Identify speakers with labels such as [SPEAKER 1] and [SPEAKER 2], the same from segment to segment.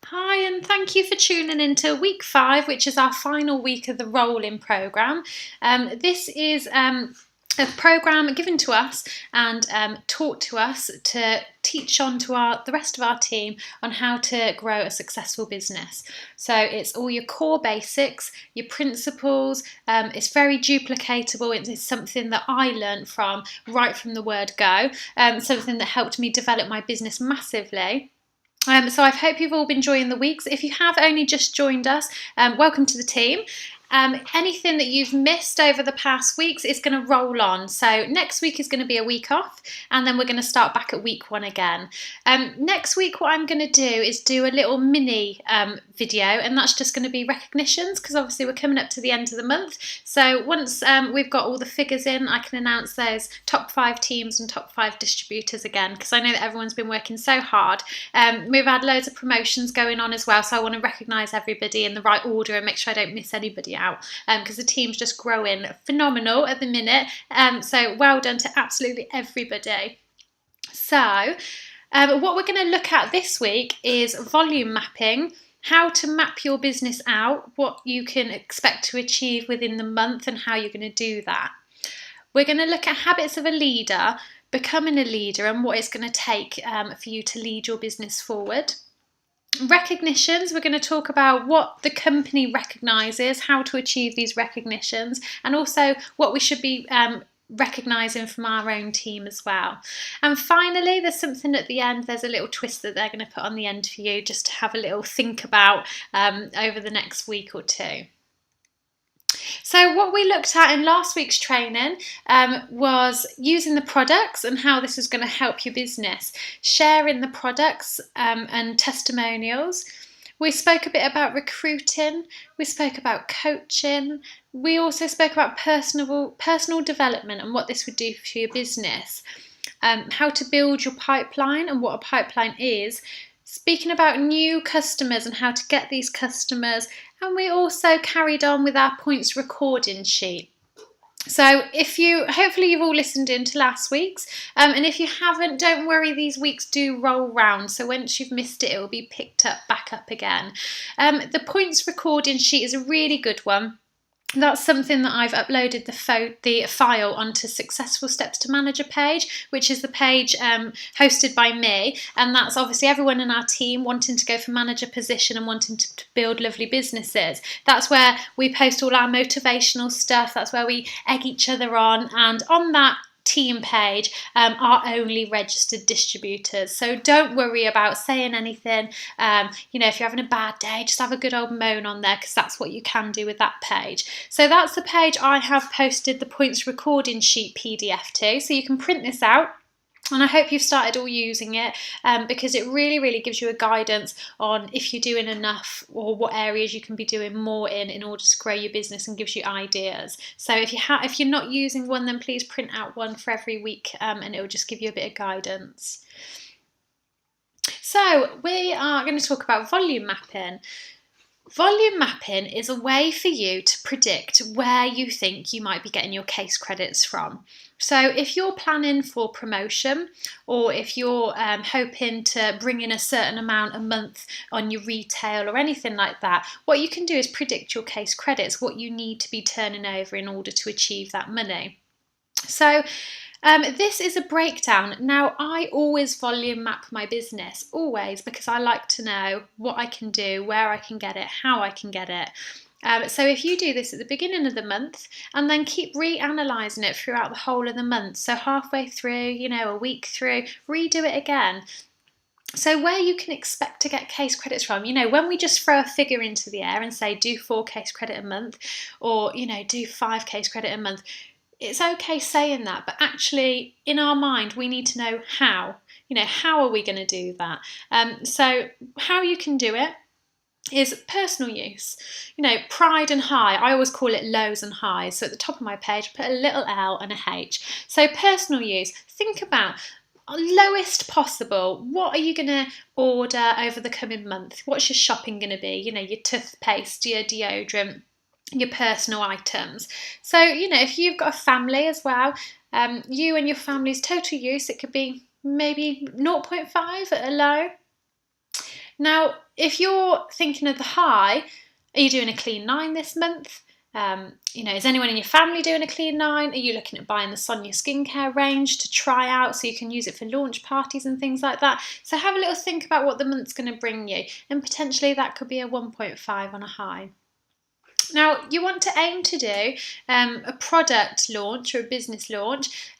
[SPEAKER 1] Hi, and thank you for tuning into week 5, which is our final week of the rolling programme. This is a programme given to us and taught to us to teach on to the rest of our team on how to grow a successful business. So it's all your core basics, your principles. It's very duplicatable. It's something that I learned from right from the word go. Something that helped me develop my business massively. So I hope you've all been enjoying the weeks. If you have only just joined us, welcome to the team. Anything that you've missed over the past weeks is going to roll on. So next week is going to be a week off, and then we're going to start back at week 1 again. Next week, what I'm going to do is do a little mini video, and that's just going to be recognitions, because obviously we're coming up to the end of the month. So once we've got all the figures in, I can announce those top 5 teams and top 5 distributors again, because I know that everyone's been working so hard. We've had loads of promotions going on as well, so I want to recognise everybody in the right order and make sure I don't miss anybody out, because the team's just growing phenomenal at the minute. So well done to absolutely everybody. So what we're going to look at this week is volume mapping, how to map your business out, what you can expect to achieve within the month and how you're going to do that. We're going to look at habits of a leader, becoming a leader, and what it's going to take for you to lead your business forward. Recognitions, we're going to talk about what the company recognises, how to achieve these recognitions, and also what we should be recognising from our own team as well. And finally, there's something at the end, there's a little twist that they're going to put on the end for you just to have a little think about over the next week or two. So what we looked at in last week's training was using the products and how this is going to help your business, sharing the products and testimonials. We spoke a bit about recruiting, we spoke about coaching, we also spoke about personal development and what this would do for your business, how to build your pipeline and what a pipeline is, speaking about new customers and how to get these customers, and we also carried on with our points recording sheet. So hopefully you've all listened in to last week's, and if you haven't, don't worry, these weeks do roll round, so once you've missed it, it will be picked up back up again. The points recording sheet is a really good one. That's something that I've uploaded the file onto Successful Steps to Manager page, which is the page hosted by me, and that's obviously everyone in our team wanting to go for manager position and wanting to build lovely businesses. That's where we post all our motivational stuff, that's where we egg each other on, and on that team page are only registered distributors, so don't worry about saying anything. If you're having a bad day, just have a good old moan on there, because that's what you can do with that page. So that's the page I have posted the points recording sheet PDF to, so you can print this out. And I hope you've started all using it, because it really gives you a guidance on if you're doing enough or what areas you can be doing more in order to grow your business, and gives you ideas. So if you're not using one, then please print out one for every week, and it will just give you a bit of guidance. So we are going to talk about volume mapping. Volume mapping is a way for you to predict where you think you might be getting your case credits from. So if you're planning for promotion, or if you're hoping to bring in a certain amount a month on your retail or anything like that, what you can do is predict your case credits, what you need to be turning over in order to achieve that money. So this is a breakdown. Now, I always volume map my business, always, because I like to know what I can do, where I can get it, how I can get it. So if you do this at the beginning of the month and then keep reanalyzing it throughout the whole of the month, so halfway through, a week through, redo it again. So where you can expect to get case credits from, when we just throw a figure into the air and say do 4 case credit a month, or, do 5 case credit a month, it's okay saying that, but actually in our mind we need to know how. How are we going to do that? So how you can do it is personal use. Pride and high, I always call it lows and highs. So at the top of my page, put a little L and a H. So personal use, think about lowest possible. What are you going to order over the coming month? What's your shopping going to be? Your toothpaste, your deodorant, your personal items. So, if you've got a family as well, you and your family's total use, it could be maybe 0.5 at a low. Now, if you're thinking of the high, are you doing a clean 9 this month? Is anyone in your family doing a clean 9? Are you looking at buying the Sonia skincare range to try out so you can use it for launch parties and things like that? So have a little think about what the month's going to bring you, and potentially that could be a 1.5 on a high. Now, you want to aim to do a product launch or a business launch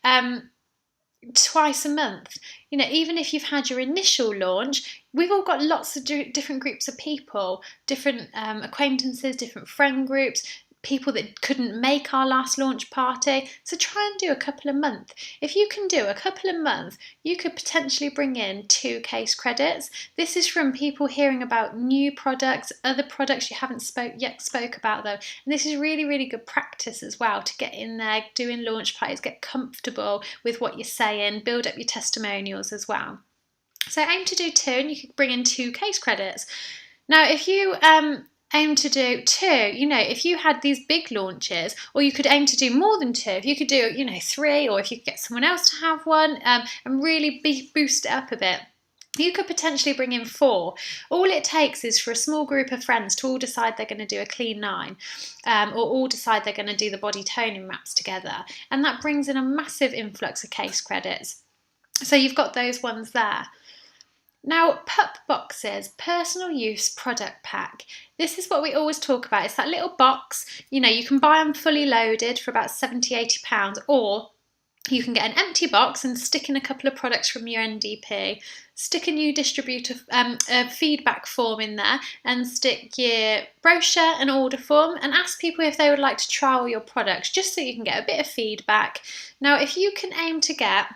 [SPEAKER 1] twice a month. Even if you've had your initial launch, we've all got lots of different groups of people, different acquaintances, different friend groups, people that couldn't make our last launch party. So try and do a couple a month. If you can do a couple a month, you could potentially bring in 2 case credits. This is from people hearing about new products, other products you haven't spoke about though. And this is really, really good practice as well, to get in there, doing launch parties, get comfortable with what you're saying, build up your testimonials as well. So aim to do 2, and you could bring in 2 case credits. Now, if you aim to do 2, if you had these big launches, or you could aim to do more than 2, if you could do 3, or if you could get someone else to have one, and really boost it up a bit, you could potentially bring in 4. All it takes is for a small group of friends to all decide they're going to do a clean 9, or all decide they're going to do the body toning wraps together, and that brings in a massive influx of case credits. So you've got those ones there. Now, pup boxes, personal use product pack. This is what we always talk about. It's that little box, you can buy them fully loaded for about £70–80, or you can get an empty box and stick in a couple of products from your NDP, stick a new distributor feedback form in there, and stick your brochure and order form, and ask people if they would like to trial your products, just so you can get a bit of feedback. Now, if you can aim to get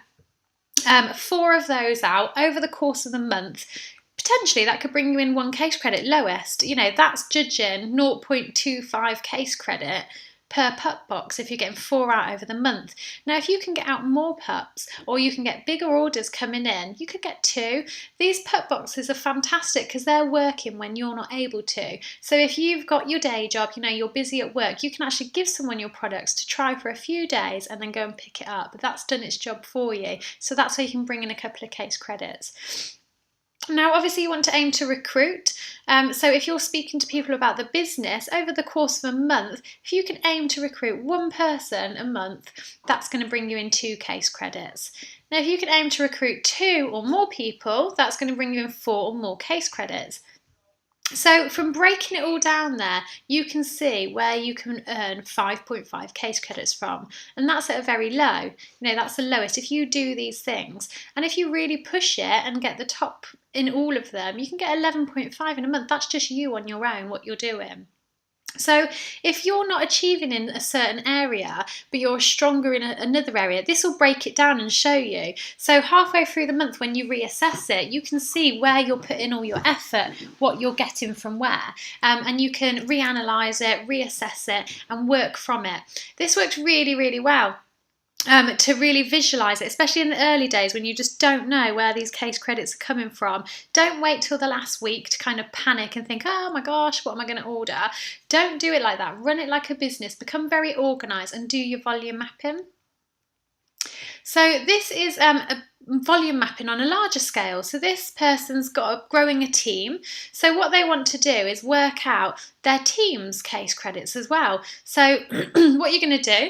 [SPEAKER 1] 4 of those out over the course of the month, potentially that could bring you in 1 case credit lowest. That's judging 0.25 case credit per pup box if you're getting 4 out over the month. Now, if you can get out more pups, or you can get bigger orders coming in, you could get 2. These pup boxes are fantastic because they're working when you're not able to. So if you've got your day job, you're busy at work, you can actually give someone your products to try for a few days and then go and pick it up. That's done its job for you. So that's how you can bring in a couple of case credits. Now, obviously, you want to aim to recruit. So if you're speaking to people about the business over the course of a month, if you can aim to recruit 1 person a month, that's going to bring you in 2 case credits. Now, if you can aim to recruit 2 or more people, that's going to bring you in 4 or more case credits. So from breaking it all down there, you can see where you can earn 5.5 case credits from, and that's at a very low. That's the lowest if you do these things. And if you really push it and get the top in all of them, you can get 11.5 in a month. That's just you on your own, what you're doing. So if you're not achieving in a certain area, but you're stronger in another area, this will break it down and show you. So halfway through the month, when you reassess it, you can see where you're putting all your effort, what you're getting from where, and you can reanalyze it, reassess it, and work from it. This works really, really well. To really visualise it, especially in the early days when you just don't know where these case credits are coming from. Don't wait till the last week to kind of panic and think, oh my gosh, what am I going to order? Don't do it like that. Run it like a business. Become very organised and do your volume mapping. So this is a volume mapping on a larger scale. So this person's growing a team. So what they want to do is work out their team's case credits as well. So what you're going to do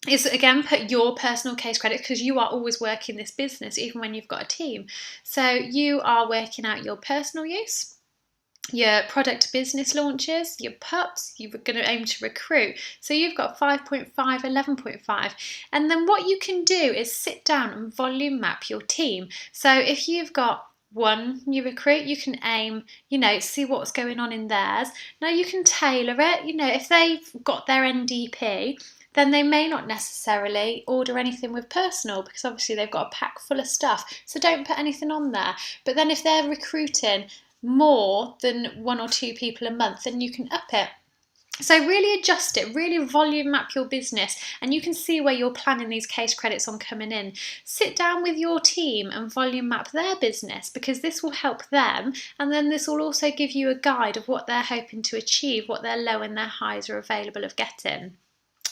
[SPEAKER 1] is, again, put your personal case credit, because you are always working this business even when you've got a team. So you are working out your personal use, your product business launches, your pups, you're going to aim to recruit. So you've got 5.5, 11.5. And then what you can do is sit down and volume map your team. So if you've got 1 new recruit, you can aim, see what's going on in theirs. Now you can tailor it. If they've got their NDP, then they may not necessarily order anything with personal, because obviously they've got a pack full of stuff. So don't put anything on there. But then if they're recruiting more than 1 or 2 people a month, then you can up it. So really adjust it, really volume map your business, and you can see where you're planning these case credits on coming in. Sit down with your team and volume map their business, because this will help them, and then this will also give you a guide of what they're hoping to achieve, what their low and their highs are available of getting.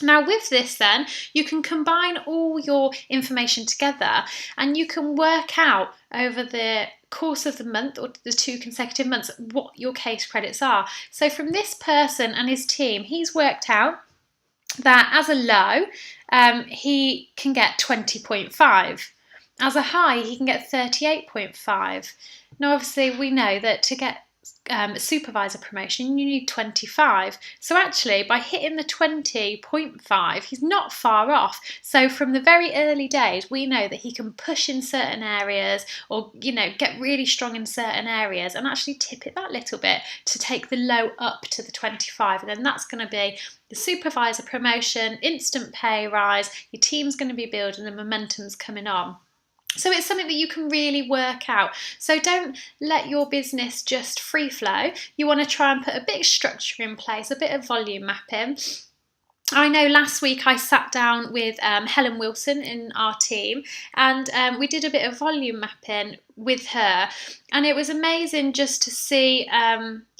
[SPEAKER 1] Now with this then, you can combine all your information together, and you can work out over the course of the month or the 2 consecutive months what your case credits are. So from this person and his team, he's worked out that as a low, he can get 20.5. As a high, he can get 38.5. Now, obviously, we know that to get supervisor promotion, you need 25. So actually, by hitting the 20.5, he's not far off. So from the very early days, we know that he can push in certain areas, or get really strong in certain areas, and actually tip it that little bit to take the low up to the 25. And then that's going to be the supervisor promotion, instant pay rise. Your team's going to be building, the momentum's coming on. So it's something that you can really work out. So don't let your business just free flow. You want to try and put a bit of structure in place, a bit of volume mapping. I know last week I sat down with Helen Wilson in our team, and we did a bit of volume mapping with her, and it was amazing just to see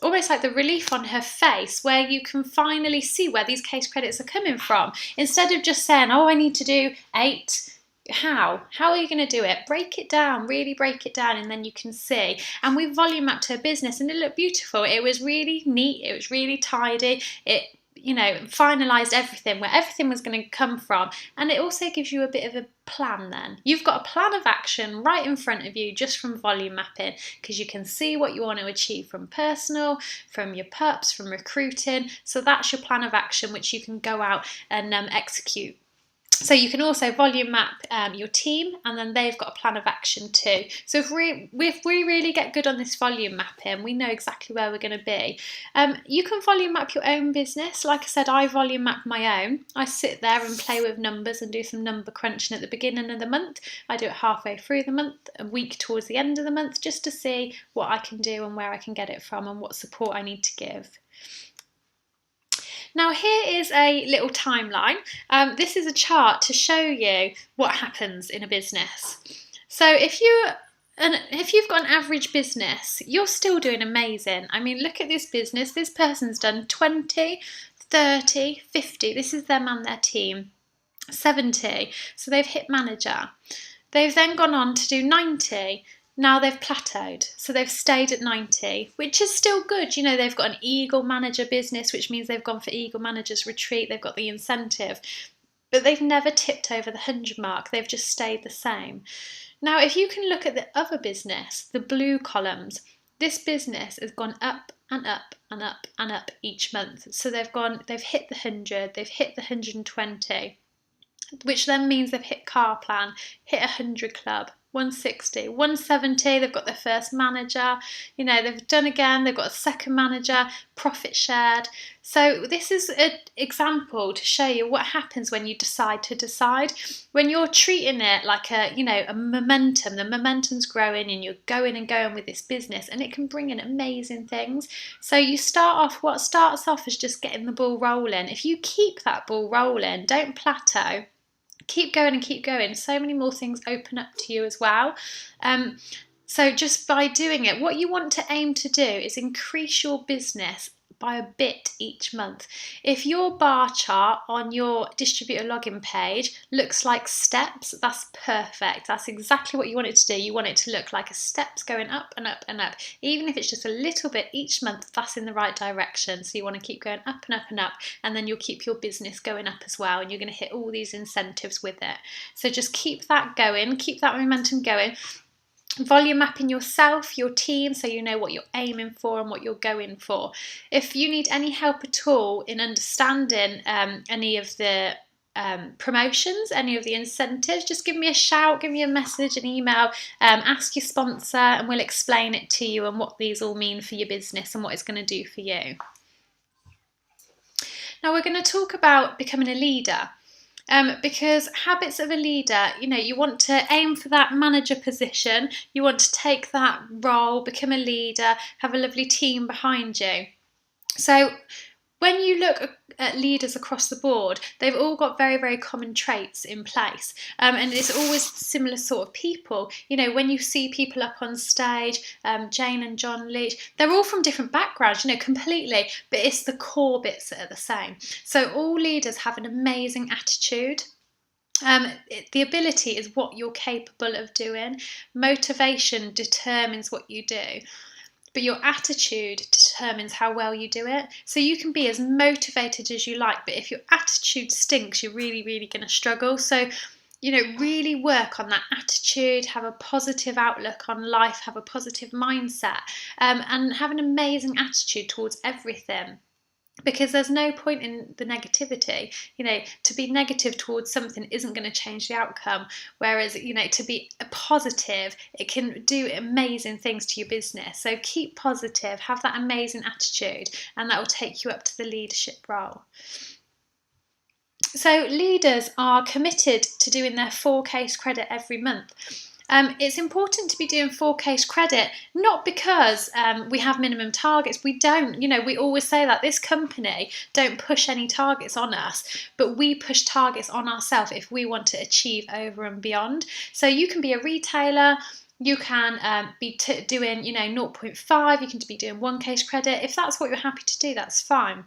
[SPEAKER 1] almost like the relief on her face, where you can finally see where these case credits are coming from, instead of just saying, oh, I need to do 8. How are you going to do it? Break it down, really break it down, and then you can see. And we volume mapped her business, and it looked beautiful. It was really neat, it was really tidy. It finalised everything, where everything was going to come from, and it also gives you a bit of a plan. Then you've got a plan of action right in front of you just from volume mapping, because you can see what you want to achieve from personal, from your pups, from recruiting. So that's your plan of action, which you can go out and execute. So you can also volume map your team, and then they've got a plan of action too. So if we really get good on this volume mapping, we know exactly where we're going to be. You can volume map your own business. Like I said, I volume map my own. I sit there and play with numbers and do some number crunching at the beginning of the month. I do it halfway through the month, a week towards the end of the month, just to see what I can do and where I can get it from and what support I need to give. Now here is a little timeline. This is a chart to show you what happens in a business. So if you've got an average business, you're still doing amazing. I mean, look at this business. This person's done 20, 30, 50. This is them and their team. 70. So they've hit manager. They've then gone on to do 90. Now they've plateaued, so they've stayed at 90, which is still good. They've got an Eagle Manager business, which means they've gone for Eagle Manager's retreat. They've got the incentive, but they've never tipped over the 100 mark. They've just stayed the same. Now, if you can look at the other business, the blue columns, this business has gone up and up and up and up each month. So they've hit the 100, they've hit the 120, which then means they've hit car plan, hit 100 club, 160, 170, they've got their first manager, they've done again, they've got a second manager, profit shared. So this is an example to show you what happens when you decide to decide. When you're treating it like a momentum, the momentum's growing and you're going and going with this business, and it can bring in amazing things. So you what starts off as just getting the ball rolling. If you keep that ball rolling, don't plateau, keep going and keep going, so many more things open up to you as well. So just by doing it, what you want to aim to do is increase your business by a bit each month. If your bar chart on your distributor login page looks like steps, that's perfect. That's exactly what you want it to do. You want it to look like a steps going up and up and up. Even if it's just a little bit each month, that's in the right direction. So you want to keep going up and up and up, and then you'll keep your business going up as well, and you're going to hit all these incentives with it. So just keep that going, keep that momentum going. Volume mapping yourself, your team, so you know what you're aiming for and what you're going for. If you need any help at all in understanding any of the promotions, any of the incentives, just give me a shout, give me a message, an email, ask your sponsor, and we'll explain it to you and what these all mean for your business and what it's going to do for you. Now we're going to talk about becoming a leader. Because habits of a leader, you want to aim for that manager position, you want to take that role, become a leader, have a lovely team behind you. So when you look at leaders across the board, they've all got very, very common traits in place. And it's always similar sort of people. When you see people up on stage, Jane and John Leach, they're all from different backgrounds, completely, but it's the core bits that are the same. So all leaders have an amazing attitude. The ability is what you're capable of doing. Motivation determines what you do, but your attitude determines how well you do it. So you can be as motivated as you like, but if your attitude stinks, you're really, really going to struggle. So, really work on that attitude, have a positive outlook on life, have a positive mindset, and have an amazing attitude towards everything. Because there's no point in the negativity. To be negative towards something isn't going to change the outcome. Whereas, to be positive, it can do amazing things to your business. So keep positive, have that amazing attitude, and that will take you up to the leadership role. So leaders are committed to doing their 4 case credit every month. It's important to be doing 4 case credit, not because we have minimum targets. We don't. We always say that this company don't push any targets on us, but we push targets on ourselves if we want to achieve over and beyond. So you can be a retailer. You can be doing, 0.5. You can be doing 1 case credit. If that's what you're happy to do, that's fine.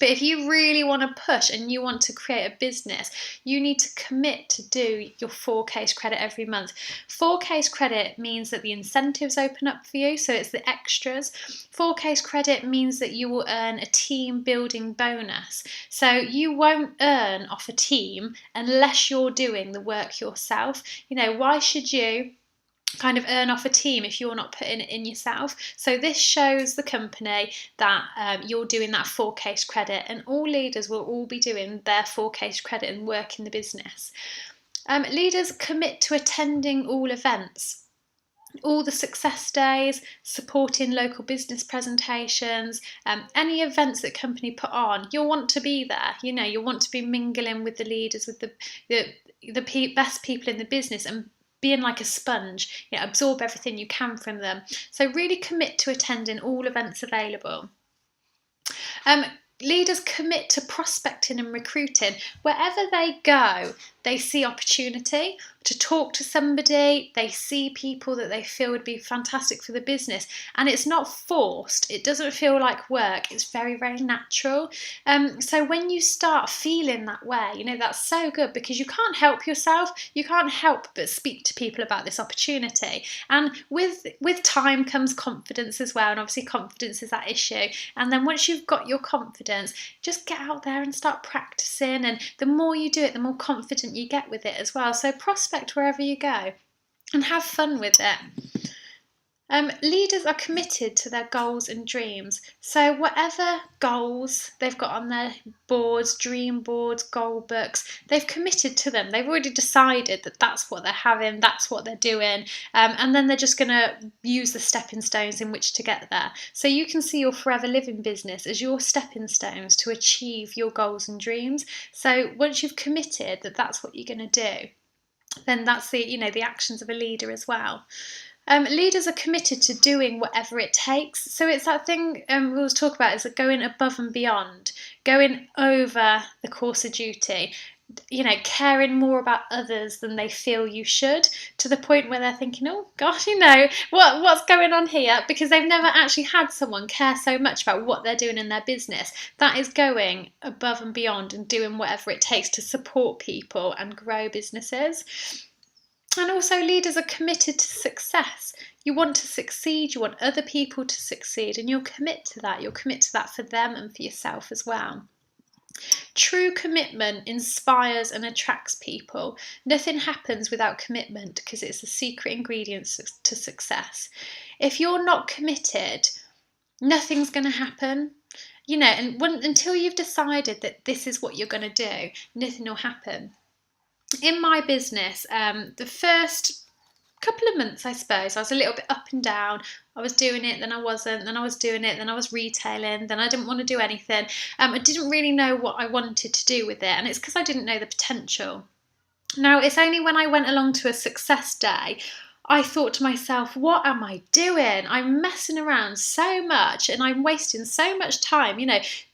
[SPEAKER 1] But if you really want to push and you want to create a business, you need to commit to do your 4 case credit every month. 4 case credit means that the incentives open up for you, so it's the extras. 4 case credit means that you will earn a team building bonus. So you won't earn off a team unless you're doing the work yourself. Why should you kind of earn off a team if you're not putting it in yourself? So this shows the company that you're doing that 4 case credit, and all leaders will all be doing their 4 case credit and work in the business. Leaders commit to attending all events, all the success days, supporting local business presentations, any events that company put on. You'll want to be there. You'll want to be mingling with the leaders, with the best people in the business, and being like a sponge, absorb everything you can from them. So really commit to attending all events available. Leaders commit to prospecting and recruiting. Wherever they go, they see opportunity to talk to somebody. They see people that they feel would be fantastic for the business, and it's not forced. It doesn't feel like work. It's very, very natural. So when you start feeling that way, that's so good, because you can't help yourself. You can't help but speak to people about this opportunity. And with time comes confidence as well, and obviously confidence is that issue. And then once you've got your confidence, just get out there and start practicing, and the more you do it, the more confident you get with it as well. So prospect wherever you go and have fun with it. Leaders are committed to their goals and dreams. So whatever goals they've got on their boards, dream boards, goal books, they've committed to them. They've already decided that that's what they're having, that's what they're doing, and then they're just going to use the stepping stones in which to get there. So you can see your Forever Living business as your stepping stones to achieve your goals and dreams. So once you've committed that that's what you're going to do, then that's the actions of a leader as well. Leaders are committed to doing whatever it takes. So it's that thing we always talk about, is going above and beyond, going over the course of duty, caring more about others than they feel you should, to the point where they're thinking, oh gosh, what's going on here? Because they've never actually had someone care so much about what they're doing in their business. That is going above and beyond and doing whatever it takes to support people and grow businesses. And also, leaders are committed to success. You want to succeed, you want other people to succeed, and you'll commit to that. You'll commit to that for them and for yourself as well. True commitment inspires and attracts people. Nothing happens without commitment, because it's the secret ingredient to success. If you're not committed, nothing's going to happen. Until you've decided that this is what you're going to do, nothing will happen. In my business, the first couple of months, I suppose, I was a little bit up and down. I was doing it, then I wasn't, then I was doing it, then I was retailing, then I didn't want to do anything. I didn't really know what I wanted to do with it, and it's because I didn't know the potential. Now, it's only when I went along to a success day, I thought to myself, what am I doing? I'm messing around so much and I'm wasting so much time.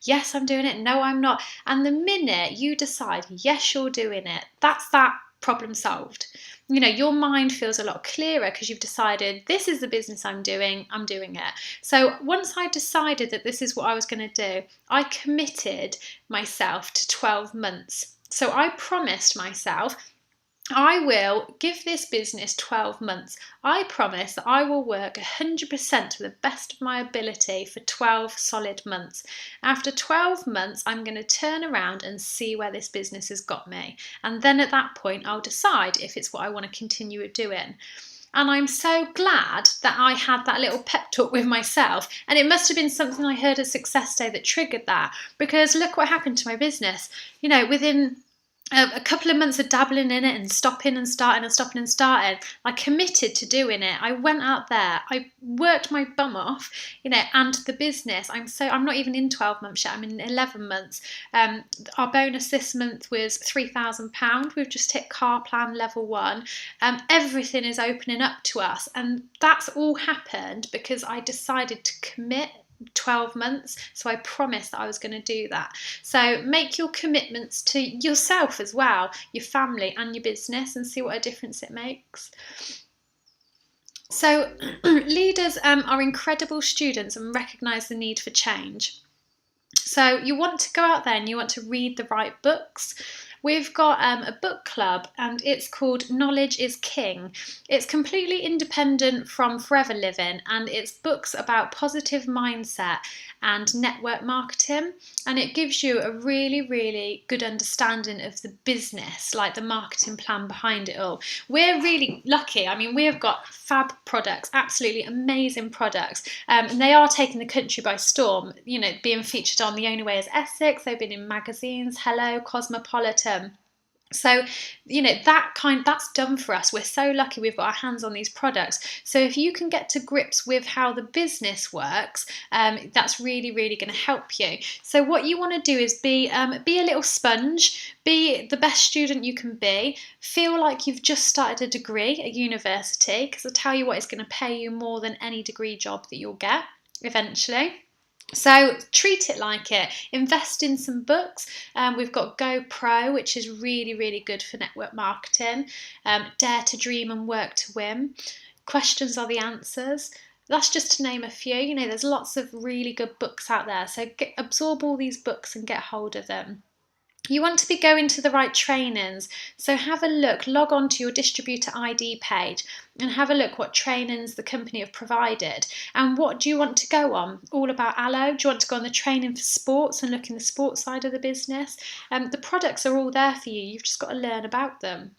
[SPEAKER 1] Yes, I'm doing it. No, I'm not. And the minute you decide, yes, you're doing it, that's that problem solved. Your mind feels a lot clearer because you've decided, this is the business I'm doing it. So once I decided that this is what I was going to do, I committed myself to 12 months. So I promised myself, I will give this business 12 months. I promise that I will work 100% to the best of my ability for 12 solid months. After 12 months, I'm going to turn around and see where this business has got me. And then at that point, I'll decide if it's what I want to continue doing. And I'm so glad that I had that little pep talk with myself. And it must have been something I heard at Success Day that triggered that. Because look what happened to my business. Within a couple of months of dabbling in it and stopping and starting and stopping and starting, I committed to doing it. I went out there, I worked my bum off, and the business, I'm not even in 12 months yet, I'm in 11 months. Our bonus this month was £3,000. We've just hit car plan level 1. Everything is opening up to us, and that's all happened because I decided to commit 12 months. So I promised that I was going to do that. So make your commitments to yourself as well, your family and your business, and see what a difference it makes. So leaders are incredible students and recognise the need for change. So you want to go out there and you want to read the right books. We've got a book club and it's called Knowledge is King. It's completely independent from Forever Living, and it's books about positive mindset and network marketing, and it gives you a really, really good understanding of the business, like the marketing plan behind it all. We're really lucky. I mean, we have got fab products, absolutely amazing products, and they are taking the country by storm, being featured on The Only Way is Essex. They've been in magazines, Hello, Cosmopolitan. So, that's done for us. We're so lucky we've got our hands on these products. So if you can get to grips with how the business works, that's really, really going to help you. So what you want to do is be a little sponge, be the best student you can be, feel like you've just started a degree at university, because I tell you what, it's going to pay you more than any degree job that you'll get eventually. So treat it like it. Invest in some books. We've got Go Pro, which is really, really good for network marketing. Dare to Dream and Work to Win. Questions are the answers. That's just to name a few. There's lots of really good books out there. So absorb all these books and get hold of them. You want to be going to the right trainings, so have a look, log on to your distributor ID page and have a look what trainings the company have provided. And what do you want to go on? All about Aloe? Do you want to go on the training for sports and look in the sports side of the business? The products are all there for you, you've just got to learn about them.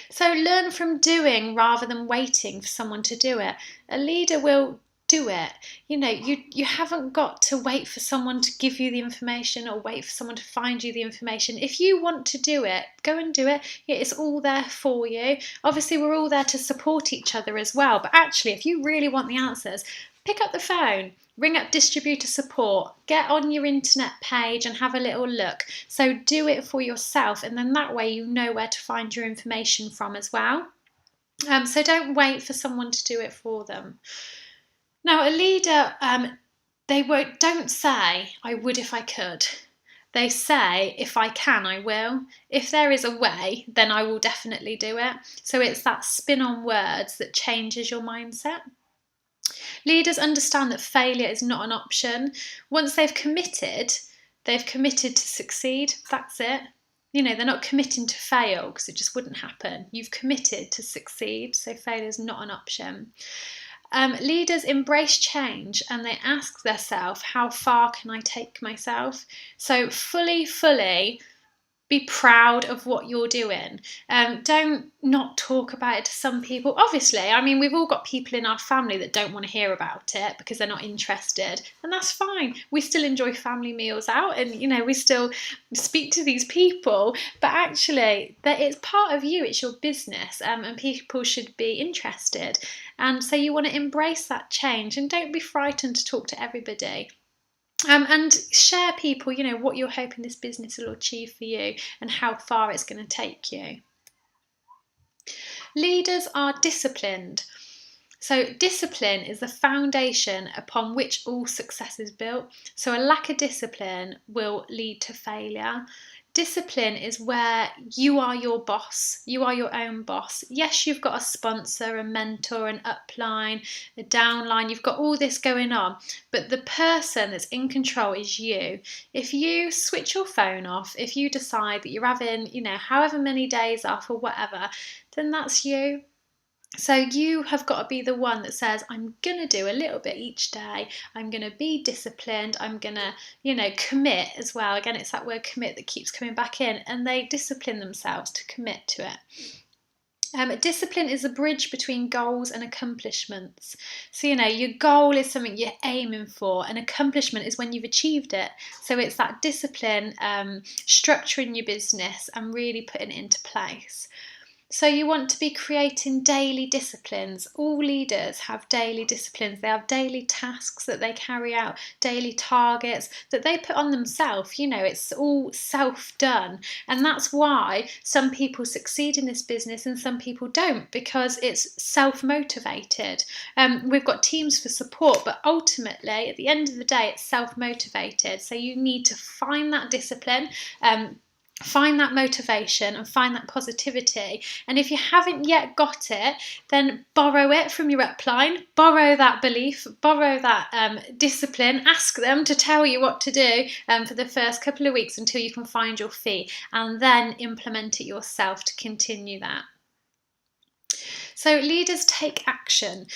[SPEAKER 1] So learn from doing rather than waiting for someone to do it. A leader will do it. You haven't got to wait for someone to give you the information or wait for someone to find you the information. If you want to do it, go and do it. It's all there for you. Obviously, we're all there to support each other as well. But actually, if you really want the answers, pick up the phone, ring up distributor support, get on your internet page and have a little look. So do it for yourself, and then that way you know where to find your information from as well. So don't wait for someone to do it for them. Now, a leader, don't say, I would if I could. They say, if I can, I will. If there is a way, then I will definitely do it. So it's that spin on words that changes your mindset. Leaders understand that failure is not an option. Once they've committed to succeed. That's it. They're not committing to fail because it just wouldn't happen. You've committed to succeed, so failure is not an option. Leaders embrace change and they ask themselves, how far can I take myself? So fully be proud of what you're doing. Don't not talk about it to some people. Obviously, we've all got people in our family that don't want to hear about it because they're not interested, and that's fine. We still enjoy family meals out, and we still speak to these people, but actually it's part of you, it's your business, and people should be interested. And so you want to embrace that change and don't be frightened to talk to everybody. And share people, what you're hoping this business will achieve for you and how far it's going to take you. Leaders are disciplined. So discipline is the foundation upon which all success is built. So a lack of discipline will lead to failure. Discipline is where you are your boss, you are your own boss. Yes, you've got a sponsor, a mentor, an upline, a downline, you've got all this going on, but the person that's in control is you. If you switch your phone off, if you decide that you're having, however many days off or whatever, then that's you. So you have got to be the one that says, I'm going to do a little bit each day. I'm going to be disciplined. I'm going to, commit as well. Again, it's that word commit that keeps coming back in. And they discipline themselves to commit to it. Discipline is a bridge between goals and accomplishments. So, your goal is something you're aiming for, and accomplishment is when you've achieved it. So it's that discipline, structuring your business and really putting it into place. So you want to be creating daily disciplines. All leaders have daily disciplines. They have daily tasks that they carry out, daily targets that they put on themselves. It's all self-done. And that's why some people succeed in this business and some people don't, because it's self-motivated. We've got teams for support, but ultimately, at the end of the day, it's self-motivated. So you need to find that discipline, find that motivation and find that positivity. And if you haven't yet got it, then borrow it from your upline, borrow that belief, borrow that discipline, ask them to tell you what to do for the first couple of weeks until you can find your feet, and then implement it yourself to continue that. So leaders take action.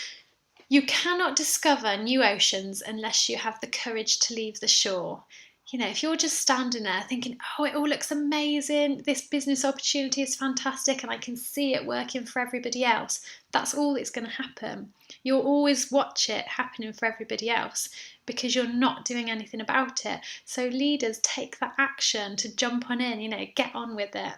[SPEAKER 1] You cannot discover new oceans unless you have the courage to leave the shore. If you're just standing there thinking, oh, it all looks amazing, this business opportunity is fantastic and I can see it working for everybody else, that's all that's going to happen. You'll always watch it happening for everybody else because you're not doing anything about it. So leaders take that action to jump on in, get on with it.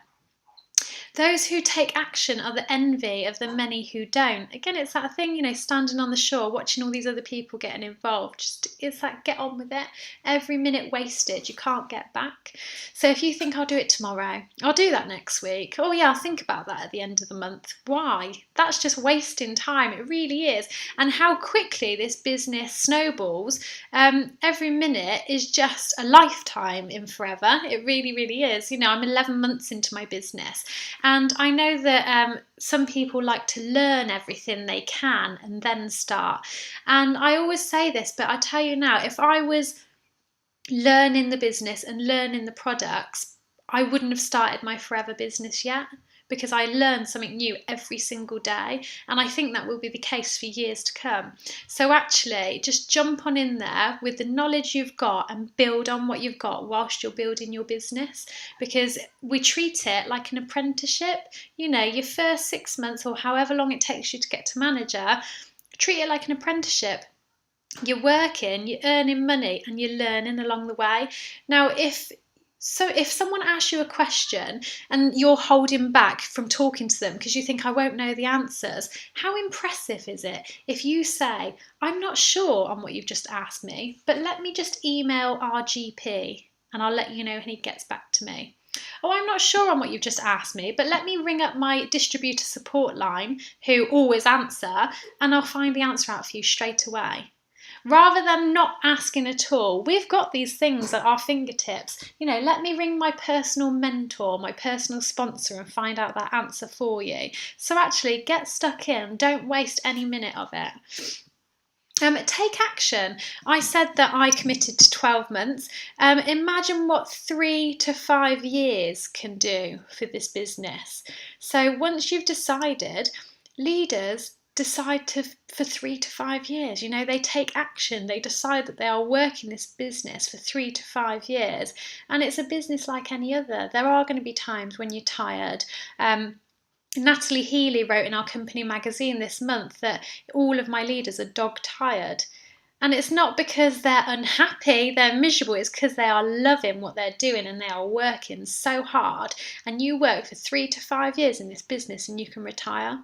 [SPEAKER 1] Those who take action are the envy of the many who don't. Again, it's that thing, standing on the shore, watching all these other people getting involved. It's like, get on with it. Every minute wasted, you can't get back. So if you think, I'll do it tomorrow, I'll do that next week. Oh yeah, I'll think about that at the end of the month. Why? That's just wasting time. It really is. And how quickly this business snowballs. Every minute is just a lifetime in forever. It really, really is. I'm 11 months into my business. And I know that some people like to learn everything they can and then start. And I always say this, but I tell you now, if I was learning the business and learning the products, I wouldn't have started my forever business yet, because I learn something new every single day, and I think that will be the case for years to come. So actually, just jump on in there with the knowledge you've got and build on what you've got whilst you're building your business, because we treat it like an apprenticeship. Your first 6 months or however long it takes you to get to manager, treat it like an apprenticeship. You're working, you're earning money, and you're learning along the way. Now, if someone asks you a question and you're holding back from talking to them because you think, I won't know the answers, how impressive is it if you say, I'm not sure on what you've just asked me, but let me just email our GP and I'll let you know when he gets back to me. Oh, I'm not sure on what you've just asked me, but let me ring up my distributor support line, who always answer, and I'll find the answer out for you straight away. Rather than not asking at all, we've got these things at our fingertips. Let me ring my personal mentor, my personal sponsor, and find out that answer for you. So actually, get stuck in. Don't waste any minute of it. Take action. I said that I committed to 12 months. Imagine what 3 to 5 years can do for this business. So once you've decided, leaders decide for 3 to 5 years. They take action. They decide that they are working this business for 3 to 5 years, and it's a business like any other. There are going to be times when you're tired. Natalie Healy wrote in our company magazine this month that all of my leaders are dog tired. And it's not because they're unhappy, they're miserable, it's because they are loving what they're doing and they are working so hard. And you work for 3 to 5 years in this business and you can retire.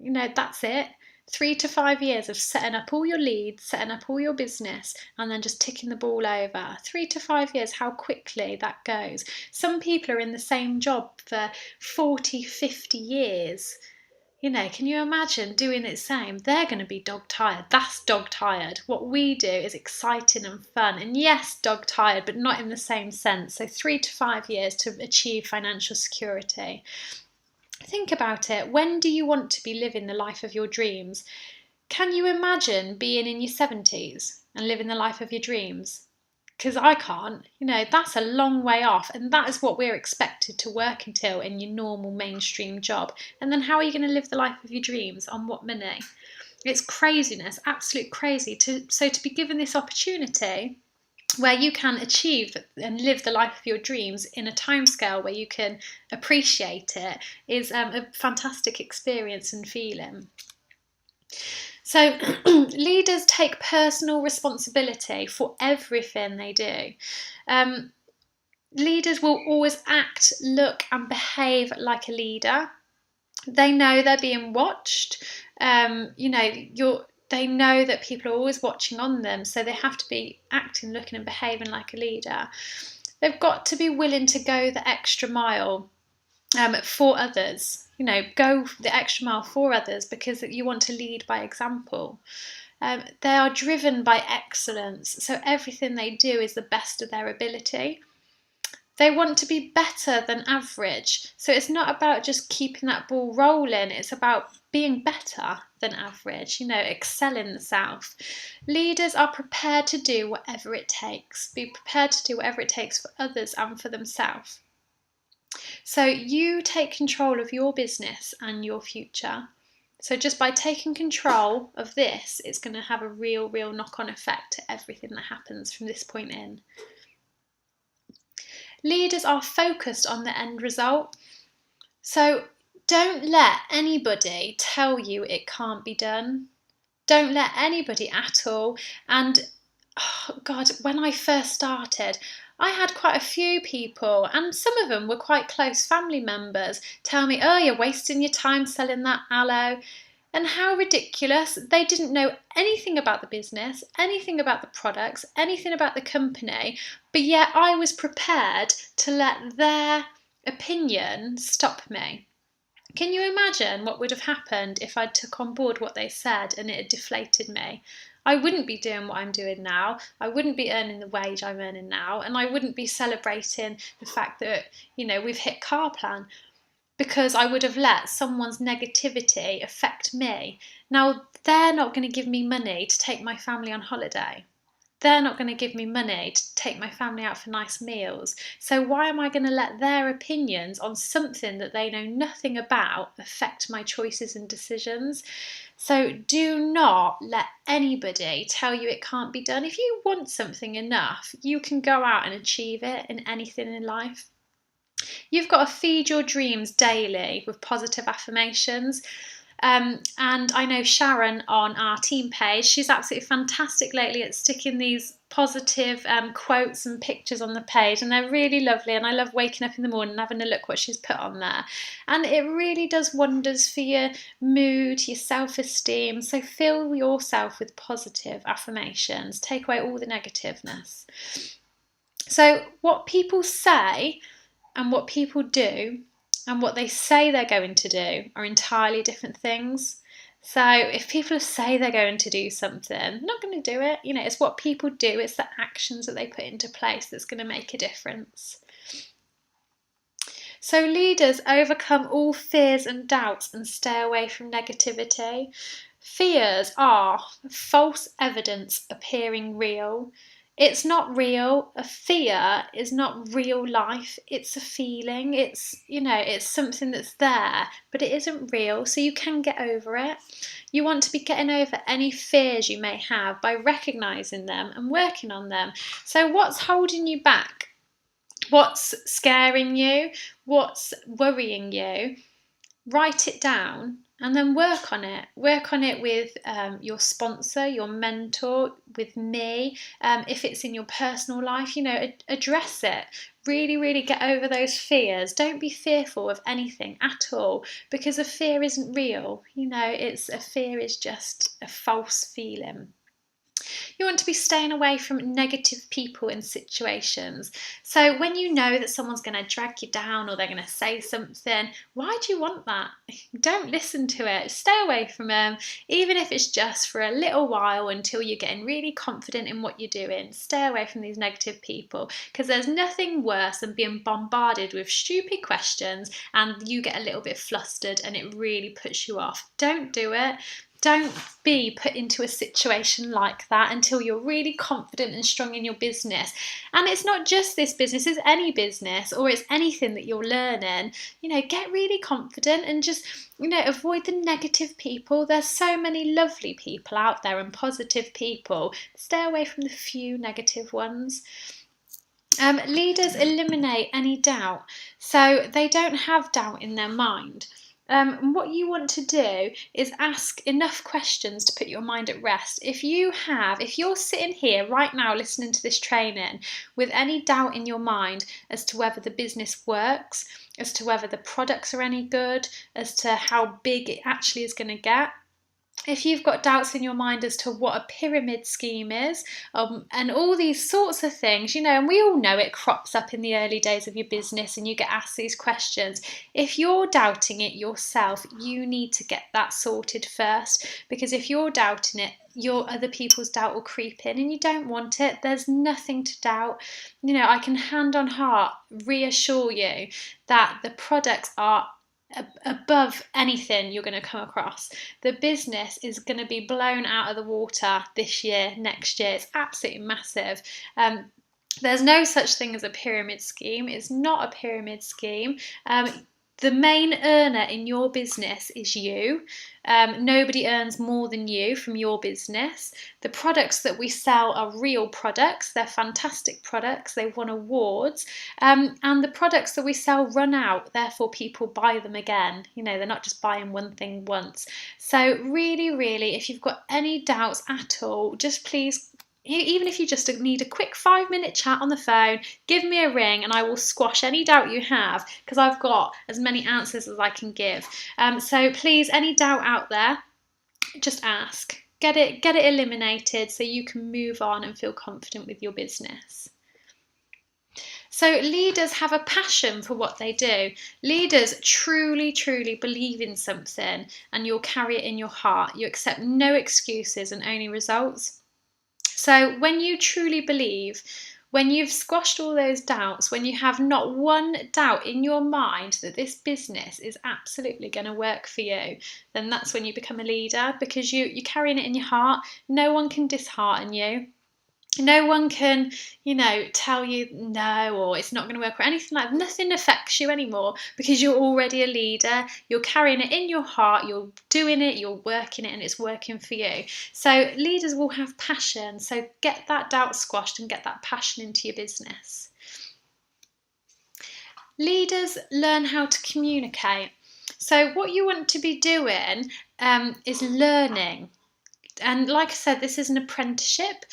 [SPEAKER 1] That's it. 3 to 5 years of setting up all your leads, setting up all your business, and then just ticking the ball over. 3 to 5 years, how quickly that goes. Some people are in the same job for 40, 50 years. You know, can you imagine doing the same? They're going to be dog tired. That's dog tired. What we do is exciting and fun. And yes, dog tired, but not in the same sense. So 3 to 5 years to achieve financial security. Think about it. When do you want to be living the life of your dreams? Can you imagine being in your 70s and living the life of your dreams? Because I can't. You know, that's a long way off, and that is what we're expected to work until in your normal mainstream job. And then how are you going to live the life of your dreams? On what money? It's craziness, absolute crazy. To be given this opportunity where you can achieve and live the life of your dreams in a timescale where you can appreciate it is a fantastic experience and feeling. So leaders take personal responsibility for everything they do. Leaders will always act, look and behave like a leader. They know they're being watched. They know that people are always watching on them, so they have to be acting, looking and behaving like a leader. They've got to be willing to go the extra mile for others. You know, go the extra mile for others because you want to lead by example. They are driven by excellence, so everything they do is the best of their ability. They want to be better than average, so it's not about just keeping that ball rolling, it's about being better than average, you know, excelling the self. Leaders are prepared to do whatever it takes, be prepared to do whatever it takes for others and for themselves. So you take control of your business and your future. So just by taking control of this, it's going to have a real knock-on effect to everything that happens from this point in. Leaders are focused on the end result. So don't let anybody tell you it can't be done. Don't let anybody at all. And oh God, when I first started, I had quite a few people, and some of them were quite close family members, tell me, oh, you're wasting your time selling that aloe. And how ridiculous. They didn't know anything about the business, anything about the products, anything about the company, but yet I was prepared to let their opinion stop me. Can you imagine what would have happened if I took on board what they said and it had deflated me? I wouldn't be doing what I'm doing now. I wouldn't be earning the wage I'm earning now, and I wouldn't be celebrating the fact that, you know, we've hit car plan, because I would have let someone's negativity affect me. Now, they're not going to give me money to take my family on holiday. They're not going to give me money to take my family out for nice meals. So why am I going to let their opinions on something that they know nothing about affect my choices and decisions? So do not let anybody tell you it can't be done. If you want something enough, you can go out and achieve it in anything in life. You've got to feed your dreams daily with positive affirmations. And I know Sharon on our team page, she's absolutely fantastic lately at sticking these positive quotes and pictures on the page, and they're really lovely, and I love waking up in the morning and having a look what she's put on there, and it really does wonders for your mood, your self-esteem. So fill yourself with positive affirmations, take away all the negativeness. So what people say and what people do and what they say they're going to do are entirely different things. So if people say they're going to do something, they're not going to do it. You know, it's what people do, it's the actions that they put into place that's going to make a difference. So leaders overcome all fears and doubts and stay away from negativity. Fears are false evidence appearing real. It's not real. A fear is not real life. It's a feeling. It's something that's there, but it isn't real. So you can get over it. You want to be getting over any fears you may have by recognizing them and working on them. So what's holding you back? What's scaring you? What's worrying you? Write it down and then work on it. Work on it with your sponsor, your mentor, with me. If it's in your personal life, address it. Really get over those fears. Don't be fearful of anything at all, because a fear isn't real. A fear is just a false feeling. You want to be staying away from negative people and situations. So when you know that someone's going to drag you down or they're going to say something, why do you want that? Don't listen to it. Stay away from them, even if it's just for a little while until you're getting really confident in what you're doing. Stay away from these negative people, because there's nothing worse than being bombarded with stupid questions and you get a little bit flustered and it really puts you off. Don't do it. Don't be put into a situation like that until you're really confident and strong in your business. And it's not just this business, it's any business, or it's anything that you're learning. Get really confident and just, avoid the negative people. There's so many lovely people out there and positive people. Stay away from the few negative ones. Leaders eliminate any doubt, so they don't have doubt in their mind. What you want to do is ask enough questions to put your mind at rest. If you're sitting here right now listening to this training with any doubt in your mind as to whether the business works, as to whether the products are any good, as to how big it actually is going to get, if you've got doubts in your mind as to what a pyramid scheme is, and all these sorts of things, and we all know it crops up in the early days of your business and you get asked these questions. If you're doubting it yourself, you need to get that sorted first, because if you're doubting it, your other people's doubt will creep in and you don't want it. There's nothing to doubt. I can hand on heart reassure you that the products are above anything you're going to come across. The business is going to be blown out of the water this year, next year. It's absolutely massive. There's no such thing as a pyramid scheme. It's not a pyramid scheme. The main earner in your business is you. Nobody earns more than you from your business. The products that we sell are real products. They're fantastic products. They've won awards. And the products that we sell run out. Therefore, people buy them again. They're not just buying one thing once. So really, really, if you've got any doubts at all, just please, even if you just need a quick 5-minute chat on the phone, give me a ring and I will squash any doubt you have, because I've got as many answers as I can give. So please, any doubt out there, just ask. Get it eliminated so you can move on and feel confident with your business. So leaders have a passion for what they do. Leaders truly, truly believe in something and you'll carry it in your heart. You accept no excuses and only results. So when you truly believe, when you've squashed all those doubts, when you have not one doubt in your mind that this business is absolutely going to work for you, then that's when you become a leader, because you're carrying it in your heart. No one can dishearten you. No one can, tell you no, or it's not going to work, or anything like that. Nothing affects you anymore, because you're already a leader. You're carrying it in your heart, you're doing it, you're working it, and it's working for you. So leaders will have passion. So get that doubt squashed and get that passion into your business. Leaders learn how to communicate. So what you want to be doing is learning. And like I said, this is an apprenticeship,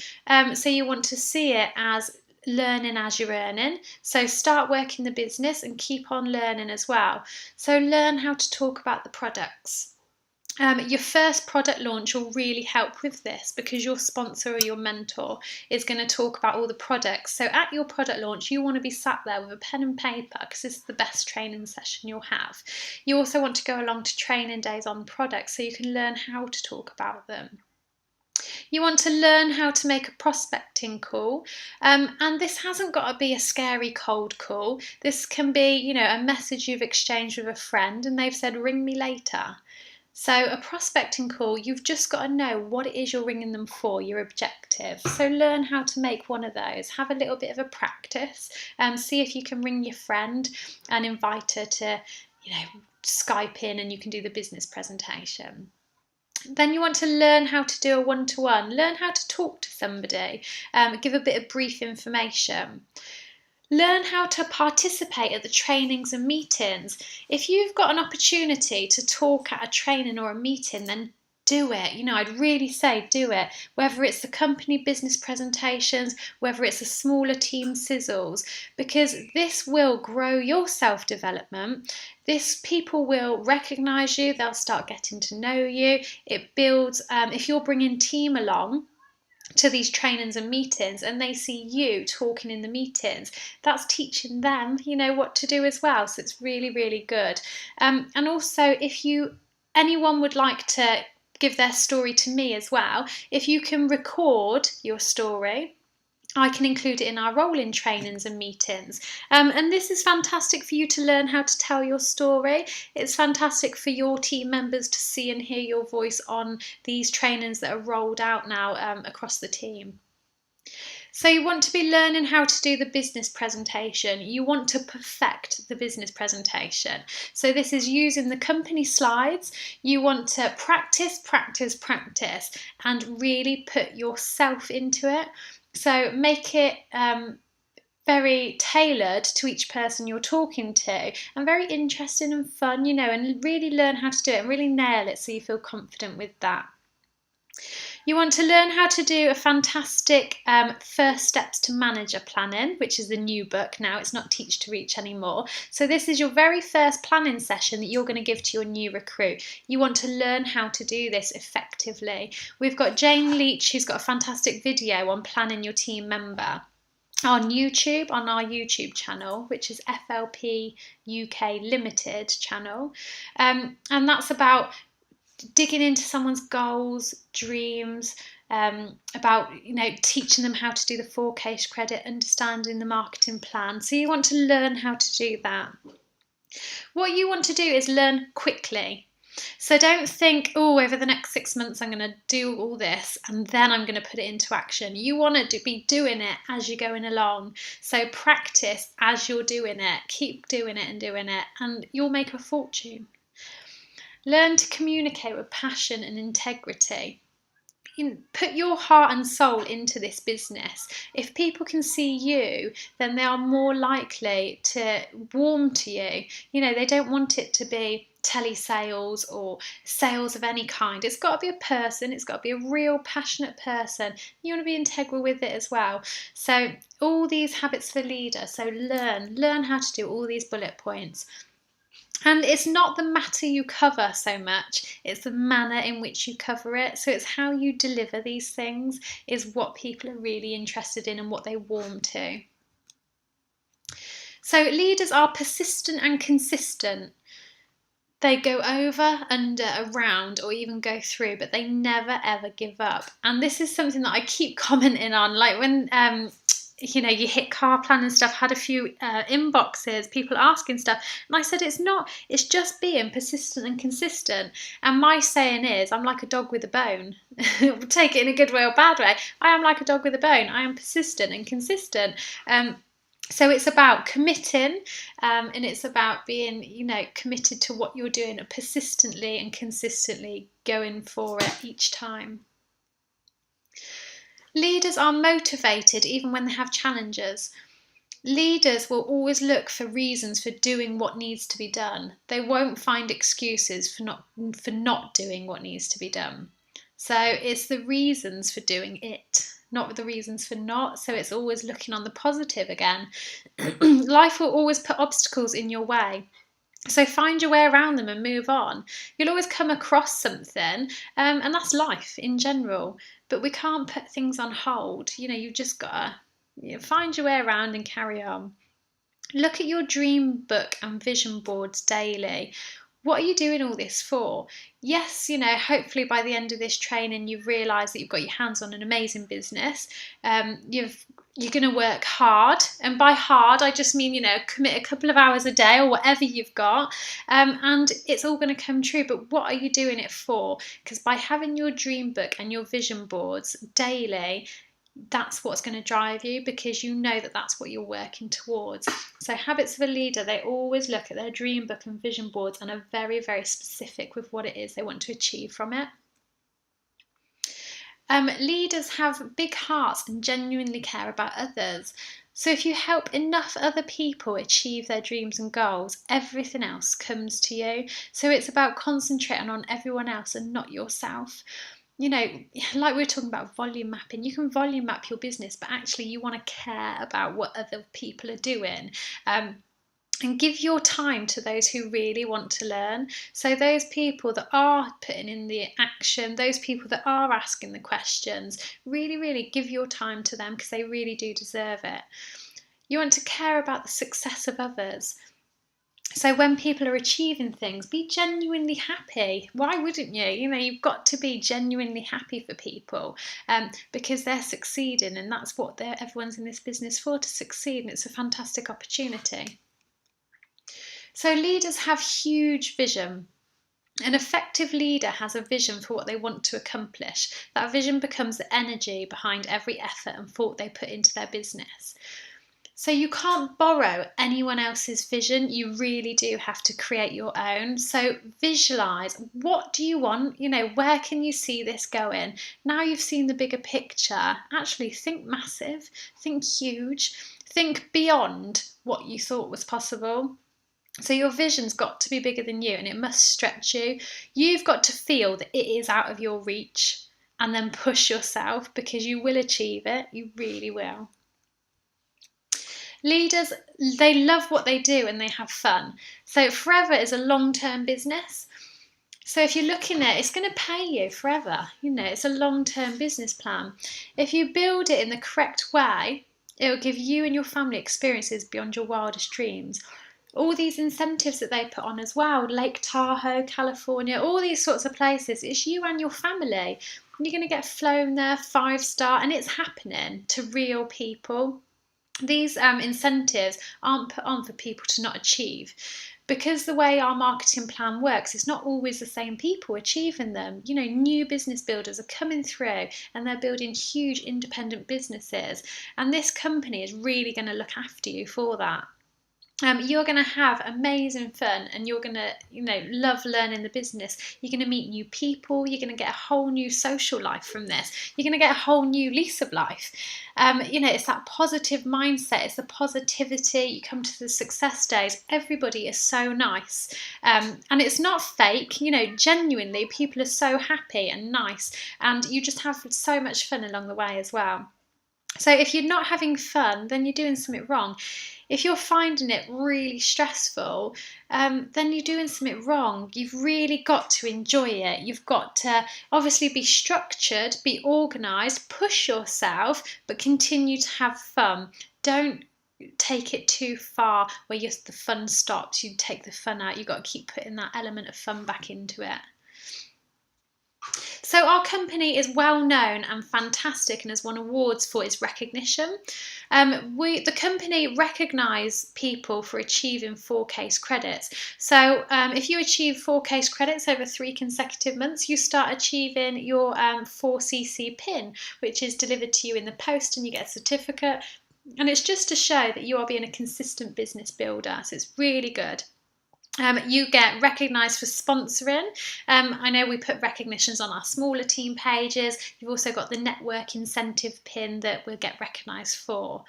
[SPEAKER 1] so you want to see it as learning as you're earning. So start working the business and keep on learning as well. So learn how to talk about the products. Your first product launch will really help with this, because your sponsor or your mentor is going to talk about all the products. So at your product launch, you want to be sat there with a pen and paper, because this is the best training session you'll have. You also want to go along to training days on products so you can learn how to talk about them. You want to learn how to make a prospecting call, and this hasn't got to be a scary cold call. This can be, a message you've exchanged with a friend and they've said, ring me later. So a prospecting call, you've just got to know what it is you're ringing them for, your objective. So learn how to make one of those. Have a little bit of a practice, see if you can ring your friend and invite her to, Skype in, and you can do the business presentation. Then you want to learn how to do a one-to-one, learn how to talk to somebody, give a bit of brief information. Learn how to participate at the trainings and meetings. If you've got an opportunity to talk at a training or a meeting, then do it. I'd really say do it. Whether it's the company business presentations, whether it's a smaller team sizzles, because this will grow your self-development. People will recognise you. They'll start getting to know you. It builds, if you're bringing team along, to these trainings and meetings, and they see you talking in the meetings, that's teaching them, what to do as well. So it's really, really good. And also, if anyone would like to give their story to me as well, if you can record your story, I can include it in our role-in trainings and meetings. And this is fantastic for you to learn how to tell your story. It's fantastic for your team members to see and hear your voice on these trainings that are rolled out now across the team. So you want to be learning how to do the business presentation. You want to perfect the business presentation. So this is using the company slides. You want to practice, practice, practice, and really put yourself into it. So make it very tailored to each person you're talking to, and very interesting and fun, and really learn how to do it and really nail it so you feel confident with that. You want to learn how to do a fantastic First Steps to Manager planning, which is the new book now. It's not Teach to Reach anymore. So this is your very first planning session that you're going to give to your new recruit. You want to learn how to do this effectively. We've got Jane Leach, who's got a fantastic video on planning your team member on YouTube, on our YouTube channel, which is FLP UK Limited channel. And that's about digging into someone's goals, dreams, about teaching them how to do the 4K credit, understanding the marketing plan. So you want to learn how to do that. What you want to do is learn quickly. So don't think, over the next 6 months I'm going to do all this and then I'm going to put it into action. You want to be doing it as you're going along. So practice as you're doing it. Keep doing it, and you'll make a fortune. Learn to communicate with passion and integrity. Put your heart and soul into this business. If people can see you, then they are more likely to warm to you. They don't want it to be telesales or sales of any kind. It's got to be a person. It's got to be a real passionate person. You want to be integral with it as well. So all these habits for leader. So learn how to do all these bullet points. And it's not the matter you cover so much, it's the manner in which you cover it. So it's how you deliver these things is what people are really interested in and what they warm to. So leaders are persistent and consistent. They go over, under, around, or even go through, but they never ever give up. And this is something that I keep commenting on, like when you hit car plan and stuff, had a few inboxes, people asking stuff, and I said it's just being persistent and consistent. And my saying is, I'm like a dog with a bone. Take it in a good way or bad way. I am like a dog with a bone. I am persistent and consistent. So it's about committing, and it's about being, committed to what you're doing, persistently and consistently going for it each time. Leaders are motivated even when they have challenges. Leaders will always look for reasons for doing what needs to be done. They won't find excuses for not doing what needs to be done. So it's the reasons for doing it, not the reasons for not. So it's always looking on the positive again. Life will always put obstacles in your way. So find your way around them and move on. You'll always come across something, and that's life in general. But we can't put things on hold. You've just got to find your way around and carry on. Look at your dream book and vision boards daily. What are you doing all this for? Yes, hopefully by the end of this training, you've realised that you've got your hands on an amazing business. You're going to work hard. And by hard, I just mean, commit a couple of hours a day or whatever you've got. And it's all going to come true. But what are you doing it for? Because by having your dream book and your vision boards daily, that's what's going to drive you, because you know that that's what you're working towards. So habits of a leader, they always look at their dream book and vision boards and are very, very specific with what it is they want to achieve from it. Leaders have big hearts and genuinely care about others. So if you help enough other people achieve their dreams and goals, everything else comes to you. So it's about concentrating on everyone else and not yourself. Like we were talking about volume mapping, you can volume map your business, but actually you want to care about what other people are doing. And give your time to those who really want to learn. So those people that are putting in the action, those people that are asking the questions, really, really give your time to them, because they really do deserve it. You want to care about the success of others. So when people are achieving things, be genuinely happy. Why wouldn't you? You've got to be genuinely happy for people, because they're succeeding, and that's what everyone's in this business for, to succeed, and it's a fantastic opportunity. So leaders have huge vision. An effective leader has a vision for what they want to accomplish. That vision becomes the energy behind every effort and thought they put into their business. So you can't borrow anyone else's vision. You really do have to create your own. So visualize, what do you want? Where can you see this going? Now you've seen the bigger picture, actually think massive, think huge, think beyond what you thought was possible. So your vision's got to be bigger than you, and it must stretch you. You've got to feel that it is out of your reach, and then push yourself, because you will achieve it. You really will. Leaders, they love what they do and they have fun. So Forever is a long-term business. So if you're looking at it, it's going to pay you forever. It's a long-term business plan. If you build it in the correct way, it will give you and your family experiences beyond your wildest dreams. All these incentives that they put on as well, Lake Tahoe, California, all these sorts of places, it's you and your family. You're going to get flown there, 5-star, and it's happening to real people. These incentives aren't put on for people to not achieve. Because the way our marketing plan works, it's not always the same people achieving them. New business builders are coming through and they're building huge independent businesses. And this company is really going to look after you for that. You're going to have amazing fun, and you're going to, love learning the business. You're going to meet new people. You're going to get a whole new social life from this. You're going to get a whole new lease of life. It's that positive mindset. It's the positivity. You come to the success days. Everybody is so nice. And it's not fake. Genuinely, people are so happy and nice. And you just have so much fun along the way as well. So if you're not having fun, then you're doing something wrong. If you're finding it really stressful, then you're doing something wrong. You've really got to enjoy it. You've got to obviously be structured, be organised, push yourself, but continue to have fun. Don't take it too far where the fun stops. You take the fun out. You've got to keep putting that element of fun back into it. So our company is well known and fantastic and has won awards for its recognition. The company recognise people for achieving 4 case credits. So if you achieve 4 case credits over 3 consecutive months, you start achieving your 4cc pin, which is delivered to you in the post, and you get a certificate. And it's just to show that you are being a consistent business builder. So it's really good. You get recognised for sponsoring. I know we put recognitions on our smaller team pages. You've also got the network incentive pin that we'll get recognised for.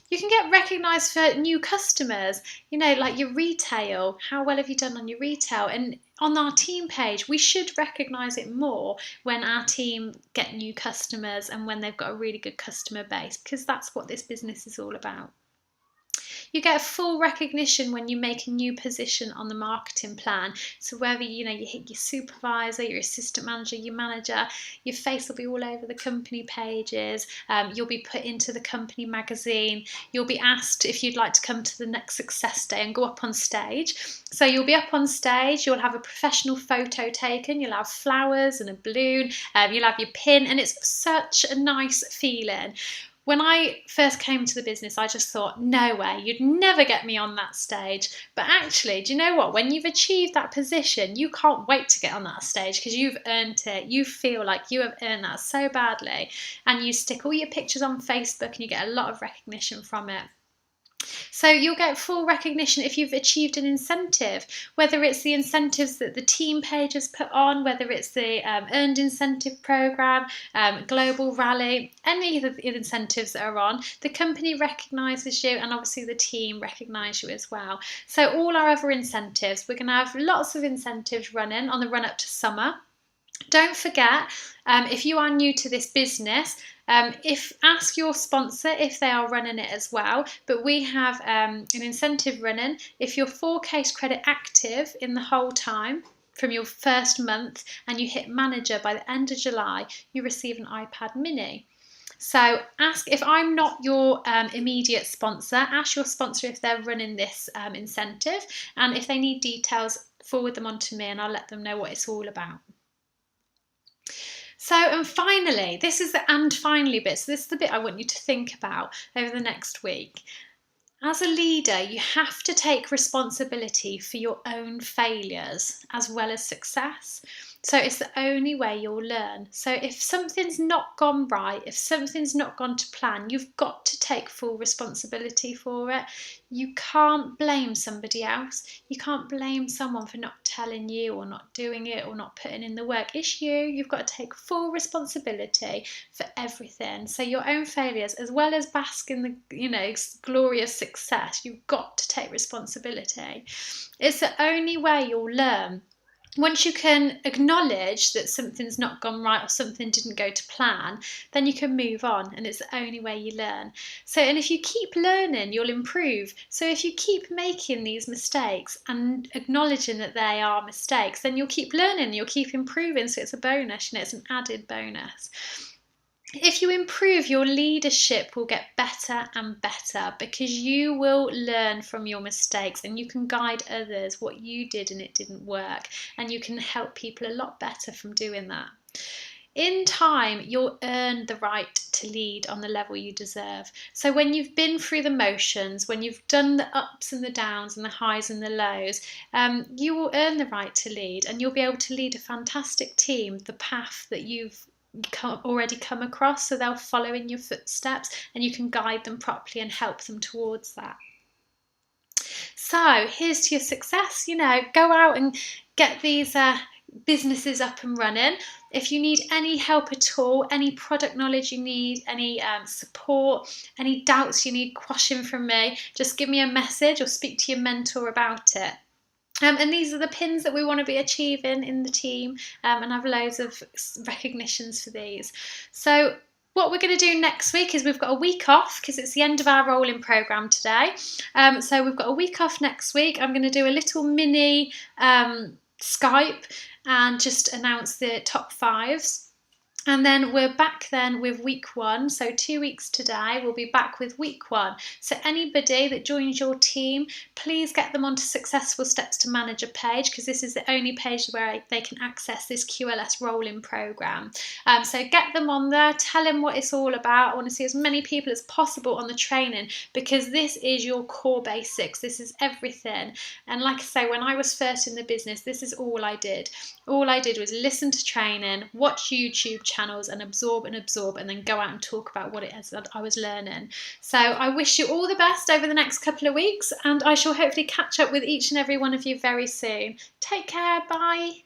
[SPEAKER 1] You can get recognised for new customers, like your retail. How well have you done on your retail? And on our team page, we should recognise it more when our team get new customers and when they've got a really good customer base, because that's what this business is all about. You get full recognition when you make a new position on the marketing plan. So whether you hit your supervisor, your assistant manager, your manager, your face will be all over the company pages. You'll be put into the company magazine. You'll be asked if you'd like to come to the next success day and go up on stage. So you'll be up on stage, you'll have a professional photo taken, you'll have flowers and a balloon, you'll have your pin, and it's such a nice feeling. When I first came to the business, I just thought, no way, you'd never get me on that stage. But actually, do you know what? When you've achieved that position, you can't wait to get on that stage, because you've earned it. You feel like you have earned that so badly. And you stick all your pictures on Facebook and you get a lot of recognition from it. So you'll get full recognition if you've achieved an incentive, whether it's the incentives that the team page has put on, whether it's the earned incentive program, global rally, any of the incentives that are on. The company recognises you, and obviously the team recognise you as well. So all our other incentives, we're going to have lots of incentives running on the run up to summer. Don't forget, if you are new to this business, ask your sponsor if they are running it as well. But we have an incentive running. If you're 4 case credit active in the whole time from your first month and you hit manager by the end of July, you receive an iPad mini. So ask, if I'm not your immediate sponsor, ask your sponsor if they're running this incentive, and if they need details, forward them on to me and I'll let them know what it's all about. So, and finally, this is the and finally bit. So this is the bit I want you to think about over the next week. As a leader, you have to take responsibility for your own failures as well as success. So it's the only way you'll learn. So if something's not gone right, if something's not gone to plan, you've got to take full responsibility for it. You can't blame somebody else. You can't blame someone for not telling you or not doing it or not putting in the work. It's you. You've got to take full responsibility for everything. So your own failures, as well as bask in the glorious success, you've got to take responsibility. It's the only way you'll learn. Once you can acknowledge that something's not gone right or something didn't go to plan, then you can move on, and it's the only way you learn. So, and if you keep learning, you'll improve. So if you keep making these mistakes and acknowledging that they are mistakes, then you'll keep learning, you'll keep improving. So it's a bonus, and it's an added bonus. If you improve, your leadership will get better and better because you will learn from your mistakes and you can guide others what you did and it didn't work, and you can help people a lot better from doing that. In time, you'll earn the right to lead on the level you deserve. So when you've been through the motions, when you've done the ups and the downs and the highs and the lows, you will earn the right to lead, and you'll be able to lead a fantastic team, the path that you've already come across, so they'll follow in your footsteps and you can guide them properly and help them towards that. So here's to your success. Go out and get these businesses up and running. If you need any help at all, any product knowledge you need, any support, any doubts you need quashing from me, just give me a message or speak to your mentor about it. And these are the pins that we want to be achieving in the team, and I have loads of recognitions for these. So what we're going to do next week is we've got a week off because it's the end of our rolling programme today. So we've got a week off next week. I'm going to do a little mini Skype and just announce the top 5s. And then we're back then with week 1. So 2 weeks today, we'll be back with week 1. So anybody that joins your team, please get them onto Successful Steps to Manager page, because this is the only page where they can access this QLS rolling programme. So get them on there, tell them what it's all about. I want to see as many people as possible on the training, because this is your core basics. This is everything. And like I say, when I was first in the business, this is all I did. All I did was listen to training, watch YouTube channels and absorb, and then go out and talk about what it is that I was learning. So I wish you all the best over the next couple of weeks, and I shall hopefully catch up with each and every one of you very soon. Take care, bye.